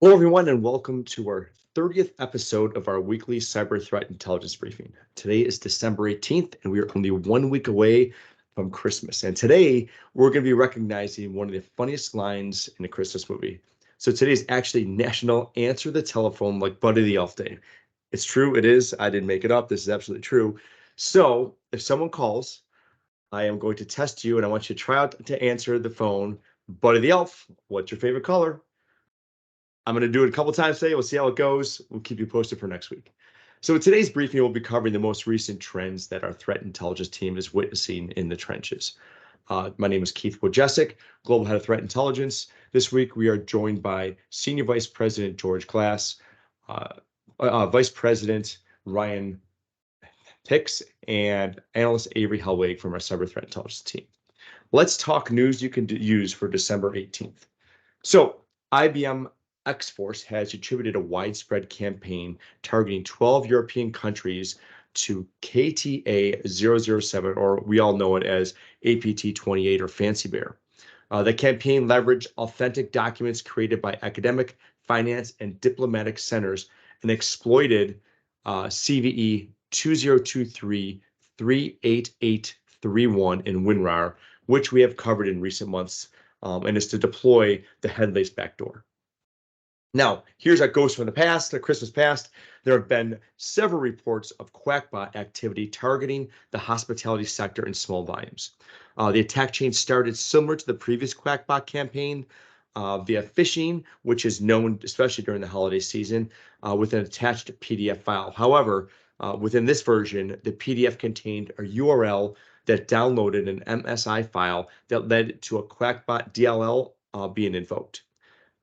Hello, everyone, and welcome to our 30th episode of our weekly cyber threat intelligence briefing. Today is December 18th, and we are only 1 week away from Christmas. And today, we're going to be recognizing one of the funniest lines in a Christmas movie. So today is actually National Answer the Telephone Like Buddy the Elf Day. It's true, it is. I didn't make it up. This is absolutely true. So if someone calls, I am going to test you, and I want you to try out to answer the phone. Buddy the Elf, what's your favorite color? I'm going to do it a couple times today. We'll see how it goes. We'll keep you posted for next week. So in today's briefing, we'll be covering the most recent trends that our threat intelligence team is witnessing in the trenches. My name is Keith Wojcicki, Global Head of Threat Intelligence. This week, we are joined by Senior Vice President George Glass, Vice President Ryan Hicks, and Analyst Avery Helwig from our Cyber Threat Intelligence team. Let's talk news you can use for December 18th. So IBM X-Force has attributed a widespread campaign targeting 12 European countries to KTA-007, or we all know it as APT-28 or Fancy Bear. The campaign leveraged authentic documents created by academic, finance, and diplomatic centers and exploited CVE 2023-38831 in WinRAR, which we have covered in recent months, and is to deploy the headless backdoor. Now, here's our ghost from the past, the Christmas past. There have been several reports of Quackbot activity targeting the hospitality sector in small volumes. The attack chain started similar to the previous Quackbot campaign via phishing, which is known, especially during the holiday season, with an attached PDF file. However, within this version, the PDF contained a URL that downloaded an MSI file that led to a Quackbot DLL being invoked.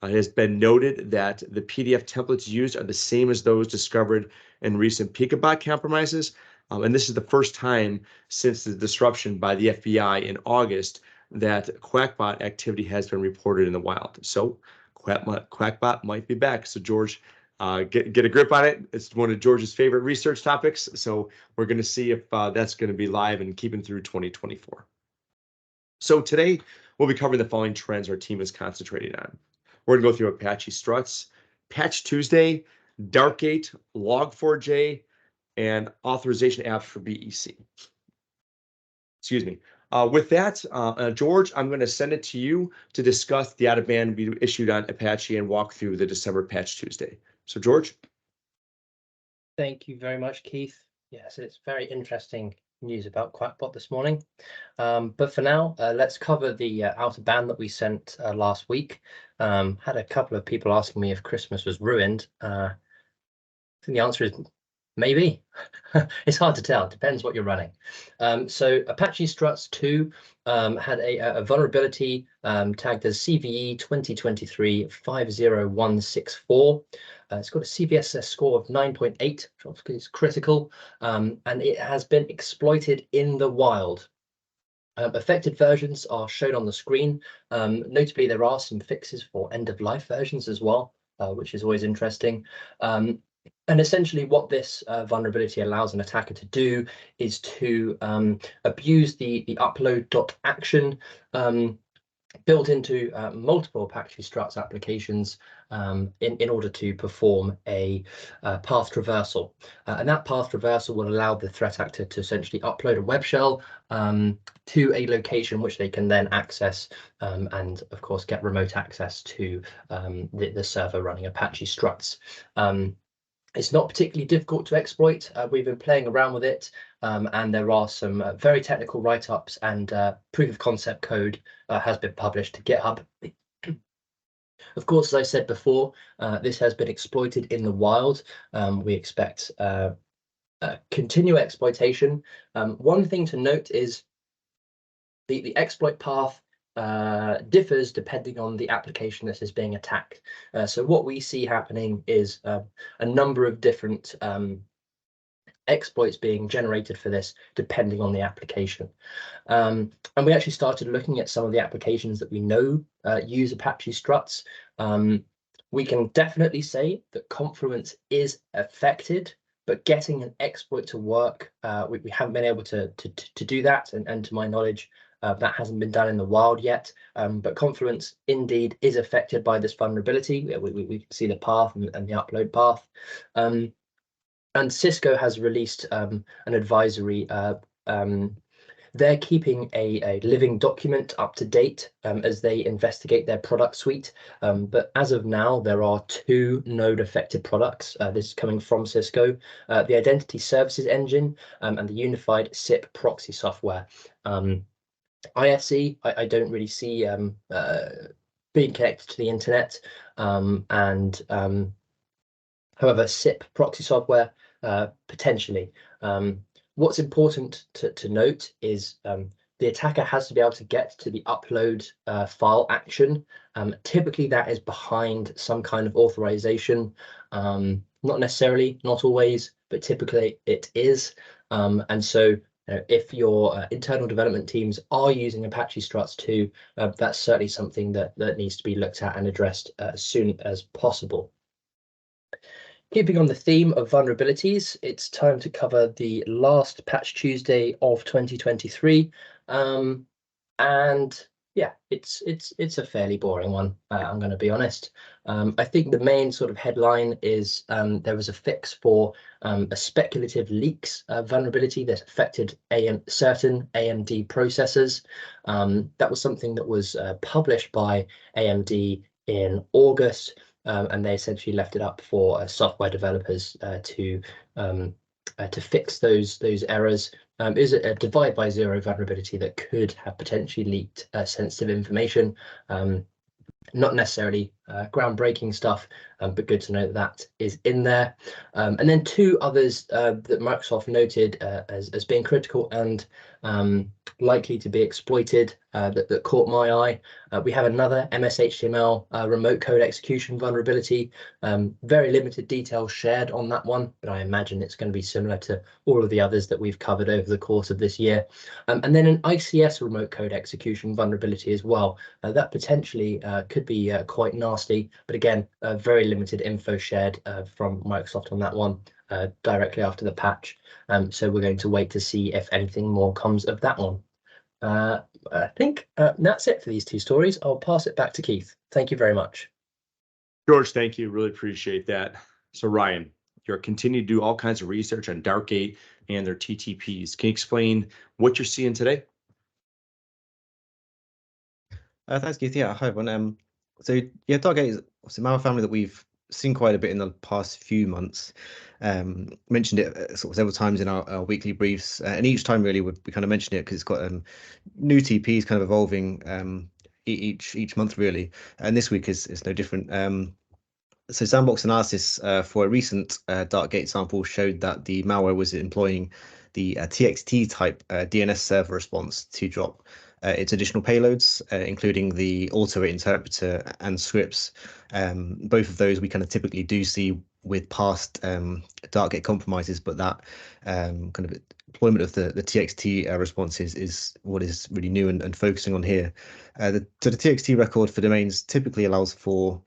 It has been noted that the PDF templates used are the same as those discovered in recent Picabot compromises, and this is the first time since the disruption by the FBI in August that Quackbot activity has been reported in the wild. So Quackbot might be back. So George, get a grip on it. It's one of George's favorite research topics. So we're going to see if that's going to be live and keeping through 2024. So today we'll be covering the following trends our team is concentrating on. We're going to go through Apache Struts, Patch Tuesday, DARKGATE, Log4j, and authorization apps for BEC. Excuse me. With that, George, I'm going to send it to you to discuss the out-of-band we issued on Apache and walk through the December Patch Tuesday. So, George. Thank you very much, Keith. Yes, it's very interesting news about Quackbot this morning. But for now, let's cover the out-of-band that we sent last week. Had a couple of people asking me if Christmas was ruined. I think the answer is maybe. It's hard to tell. It depends what you're running. So Apache Struts 2 had a vulnerability tagged as CVE 2023-50164. It's got a CVSS score of 9.8, which obviously is critical, and it has been exploited in the wild. Affected versions are shown on the screen. Notably, there are some fixes for end-of-life versions as well, which is always interesting. And essentially what this vulnerability allows an attacker to do is to abuse the upload.action built into multiple Apache Struts applications in order to perform a path traversal. And that path traversal will allow the threat actor to essentially upload a web shell to a location which they can then access and, of course, get remote access to the server running Apache Struts. It's not particularly difficult to exploit. We've been playing around with it, and there are some very technical write-ups, and proof of concept code has been published to GitHub. Of course, as I said before, this has been exploited in the wild. We expect continued exploitation. One thing to note is the exploit path differs depending on the application that is being attacked. So what we see happening is a number of different exploits being generated for this depending on the application. And we actually started looking at some of the applications that we know use Apache Struts. We can definitely say that Confluence is affected, but getting an exploit to work, we haven't been able to do that. And to my knowledge, That hasn't been done in the wild yet, but Confluence indeed is affected by this vulnerability. We can see the path and the upload path. And Cisco has released an advisory. They're keeping a living document up to date as they investigate their product suite. But as of now, there are 2 node affected products. This is coming from Cisco, the Identity Services Engine and the Unified SIP proxy software. ISE, I don't really see being connected to the internet. However, SIP proxy software, potentially. What's important to note is the attacker has to be able to get to the upload file action. Typically, that is behind some kind of authorization. Not necessarily, not always, but typically it is. And so if your internal development teams are using Apache Struts too, that's certainly something that needs to be looked at and addressed as soon as possible. Keeping on the theme of vulnerabilities, it's time to cover the last Patch Tuesday of 2023. And yeah, it's a fairly boring one, I'm going to be honest. I think the main sort of headline is there was a fix for a speculative leaks vulnerability that affected certain AMD processors. That was something that was published by AMD in August. And they essentially left it up for software developers to fix those errors. Is it a divide by zero vulnerability that could have potentially leaked sensitive information? Not necessarily groundbreaking stuff, but good to know that is in there. And then 2 others that Microsoft noted as being critical and likely to be exploited that caught my eye. We have another MS-HTML remote code execution vulnerability. Very limited details shared on that one, but I imagine it's going to be similar to all of the others that we've covered over the course of this year. And then an ICS remote code execution vulnerability as well. That potentially could be quite nasty, but again, very limited info shared from Microsoft on that one directly after the patch. So we're going to wait to see if anything more comes of that one. I think that's it for these 2 stories. I'll pass it back to Keith. Thank you very much. George, thank you. Really appreciate that. So Ryan, you're continuing to do all kinds of research on DARKGATE and their TTPs. Can you explain what you're seeing today? Thanks, Keith. Yeah, hi everyone. So yeah, DARKGATE is obviously a malware family that we've seen quite a bit in the past few months. Mentioned it sort of several times in our weekly briefs, and each time really we kind of mention it because it's got new TPs kind of evolving each month really, and this week is no different. So sandbox analysis for a recent DARKGATE sample showed that the malware was employing the TXT type DNS server response to drop its additional payloads, including the auto interpreter and scripts. Both of those we kind of typically do see with past DARKGATE compromises, but that kind of deployment of the TXT responses is what is really new and focusing on here. So the TXT record for domains typically allows for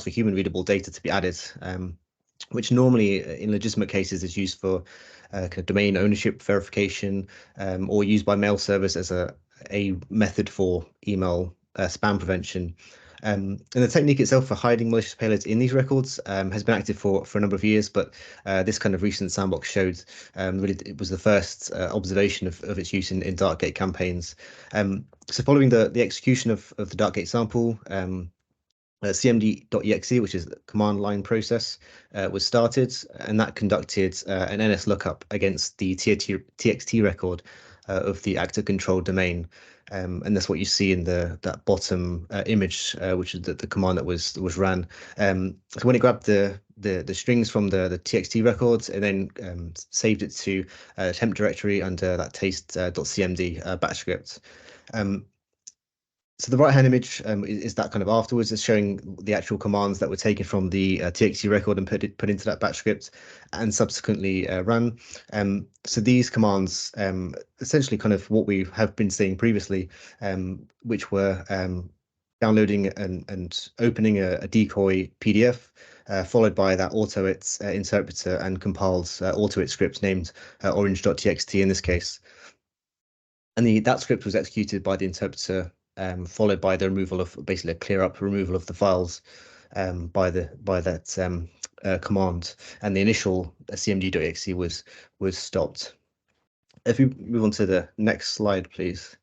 human readable data to be added, which normally in legitimate cases is used for kind of domain ownership verification, or used by mail service as a method for email spam prevention. And the technique itself for hiding malicious payloads in these records has been active for a number of years, but this kind of recent sandbox showed really it was the first observation of its use in DARKGATE campaigns. So following the execution of the DARKGATE sample, cmd.exe, which is the command line process, was started, and that conducted an NS lookup against the TXT record of the actor controlled domain. And that's what you see in that bottom image, which is the command that was ran. So when it grabbed the strings from the TXT records and then saved it to a temp directory under that taste.cmd batch script. So the right-hand image is that kind of afterwards. It's showing the actual commands that were taken from the TXT record and put into that batch script and subsequently run. So these commands essentially kind of what we have been seeing previously, which were downloading and opening a decoy PDF, followed by that AutoIt interpreter and compiled AutoIt script named orange.txt in this case. And that script was executed by the interpreter, followed by the removal of basically a clear up removal of the files by that command, and the initial cmd.exe was stopped. If we move on to the next slide, please.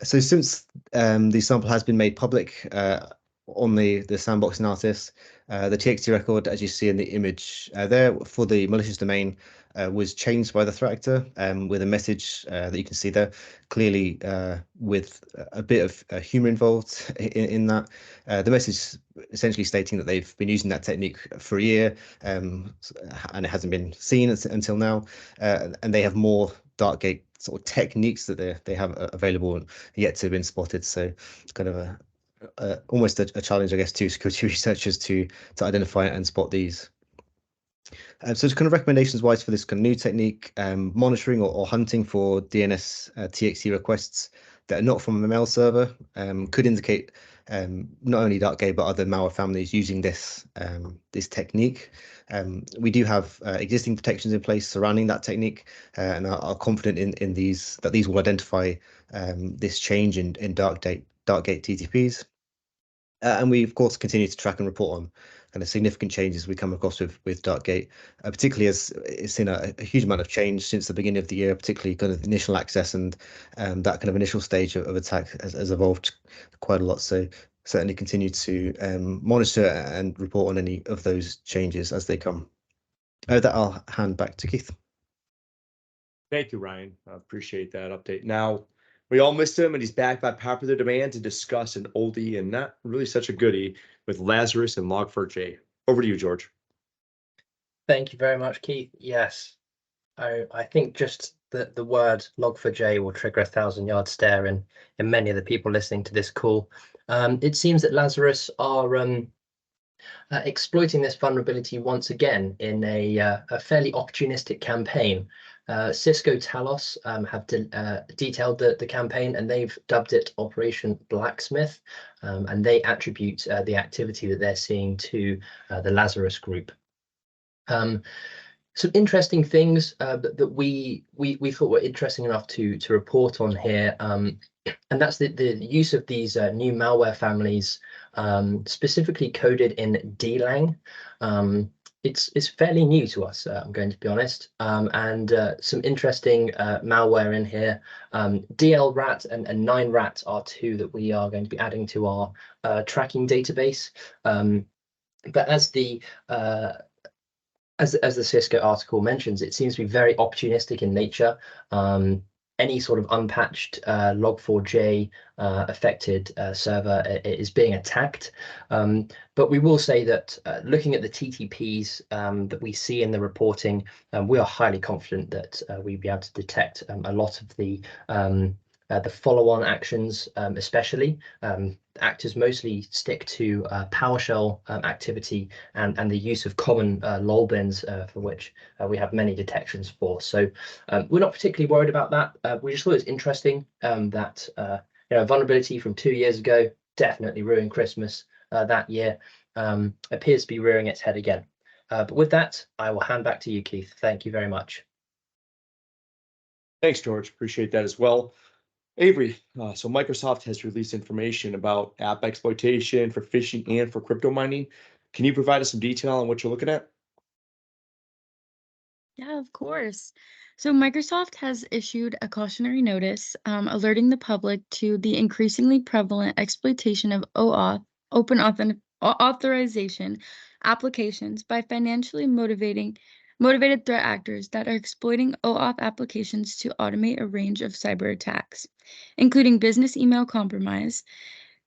So since the sample has been made public on the sandbox analysis, the TXT record, as you see in the image there for the malicious domain, was changed by the threat actor with a message that you can see there, clearly with a bit of humor involved in that. The message essentially stating that they've been using that technique for a year and it hasn't been seen until now, and they have more DARKGATE sort of techniques that they have available and yet to have been spotted. So it's kind of almost a challenge, I guess, to security researchers to identify and spot these. So just kind of recommendations wise for this kind of new technique, monitoring or hunting for DNS TXT requests that are not from a mail server could indicate not only DARKGATE but other malware families using this technique. We do have existing protections in place surrounding that technique, and are confident in these that these will identify this change in DARKGATE TTPs. And we of course continue to track and report on kind of significant changes we come across with DARKGATE, particularly as it's seen a huge amount of change since the beginning of the year, particularly kind of initial access and that kind of initial stage of attack has evolved quite a lot. So certainly continue to monitor and report on any of those changes as they come. That I'll hand back to Keith. Thank you, Ryan. I appreciate that update. Now, we all missed him, and he's back by popular demand to discuss an oldie and not really such a goodie with Lazarus and Log4j. Over to you, George. Thank you very much, Keith. Yes, I think just the word Log4j will trigger a 1,000-yard stare in many of the people listening to this call. It seems that Lazarus are exploiting this vulnerability once again in a fairly opportunistic campaign. Cisco Talos have detailed the campaign, and they've dubbed it Operation Blacksmith, and they attribute the activity that they're seeing to the Lazarus group. Some interesting things that we thought were interesting enough to report on here, and that's the use of these new malware families, specifically coded in DLang. It's fairly new to us, I'm going to be honest, and some interesting malware in here. DLRat and 9rat are two that we are going to be adding to our tracking database. But as the Cisco article mentions, it seems to be very opportunistic in nature. Any sort of unpatched Log4j affected server is being attacked. But we will say that looking at the TTPs that we see in the reporting, we are highly confident that we'll be able to detect a lot of the follow-on actions, especially. Actors mostly stick to PowerShell activity and the use of common lol bins, for which we have many detections for. So we're not particularly worried about that. We just thought it was interesting that vulnerability from 2 years ago definitely ruined Christmas that year, appears to be rearing its head again. But with that, I will hand back to you, Keith. Thank you very much. Thanks, George. Appreciate that as well. Avery, so Microsoft has released information about app exploitation for phishing and for crypto mining. Can you provide us some detail on what you're looking at? Yeah, of course. So Microsoft has issued a cautionary notice alerting the public to the increasingly prevalent exploitation of OAuth, open authorization applications by financially motivated threat actors that are exploiting OAuth applications to automate a range of cyber attacks, including business email compromise,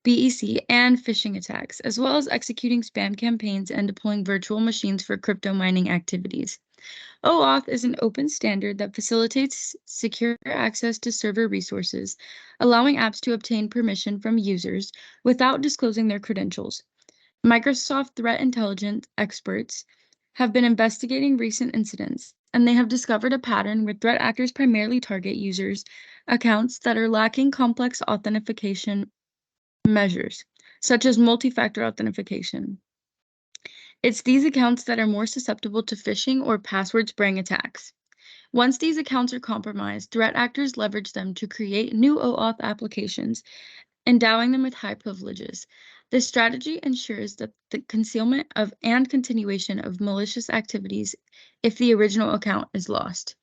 BEC, and phishing attacks, as well as executing spam campaigns and deploying virtual machines for crypto mining activities. OAuth is an open standard that facilitates secure access to server resources, allowing apps to obtain permission from users without disclosing their credentials. Microsoft threat intelligence experts have been investigating recent incidents, and they have discovered a pattern where threat actors primarily target users' accounts that are lacking complex authentication measures, such as multi-factor authentication. It's these accounts that are more susceptible to phishing or password spraying attacks. Once these accounts are compromised, threat actors leverage them to create new OAuth applications, endowing them with high privileges. This strategy ensures that the concealment of and continuation of malicious activities if the original account is lost.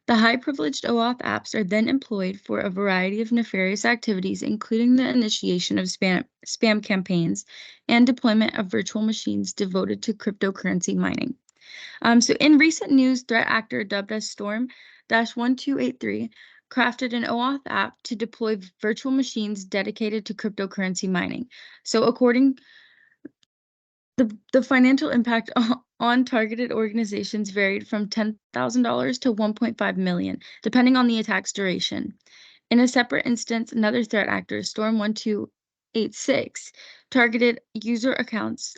The high-privileged OAuth apps are then employed for a variety of nefarious activities, including the initiation of spam campaigns and deployment of virtual machines devoted to cryptocurrency mining. So in recent news, threat actor dubbed as Storm-1283 crafted an OAuth app to deploy virtual machines dedicated to cryptocurrency mining. So according the financial impact on targeted organizations varied from $10,000 to $1.5 million, depending on the attack's duration. In a separate instance, another threat actor, Storm-1286, targeted user accounts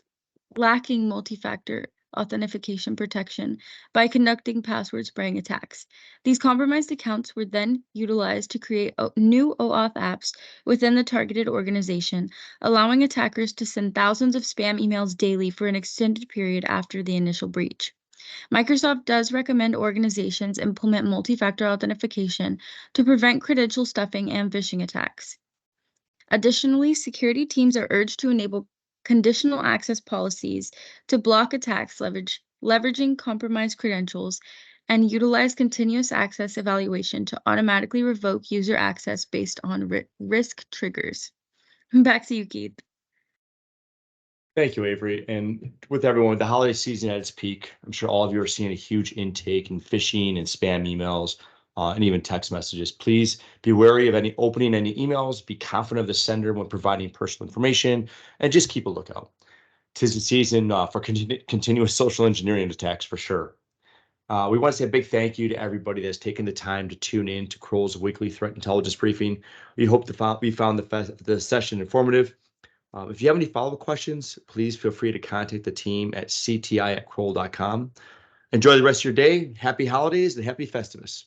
lacking multi-factor authentication protection by conducting password spraying attacks. These compromised accounts were then utilized to create new OAuth apps within the targeted organization, allowing attackers to send thousands of spam emails daily for an extended period after the initial breach. Microsoft does recommend organizations implement multi-factor authentication to prevent credential stuffing and phishing attacks. Additionally, security teams are urged to enable conditional access policies to block attacks leveraging compromised credentials and utilize continuous access evaluation to automatically revoke user access based on risk triggers. Back to you, Keith. Thank you, Avery. And with everyone, the holiday season at its peak, I'm sure all of you are seeing a huge intake in phishing and spam emails and even text messages. Please be wary of opening any emails, be confident of the sender when providing personal information, and just keep a lookout. 'Tis the season for continuous social engineering attacks for sure. We want to say a big thank you to everybody that's taken the time to tune in to Kroll's weekly threat intelligence briefing. We hope we found the session informative. If you have any follow-up questions, please feel free to contact the team at cti@kroll.com. Enjoy the rest of your day. Happy holidays and happy Festivus.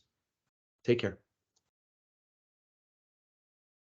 Take care.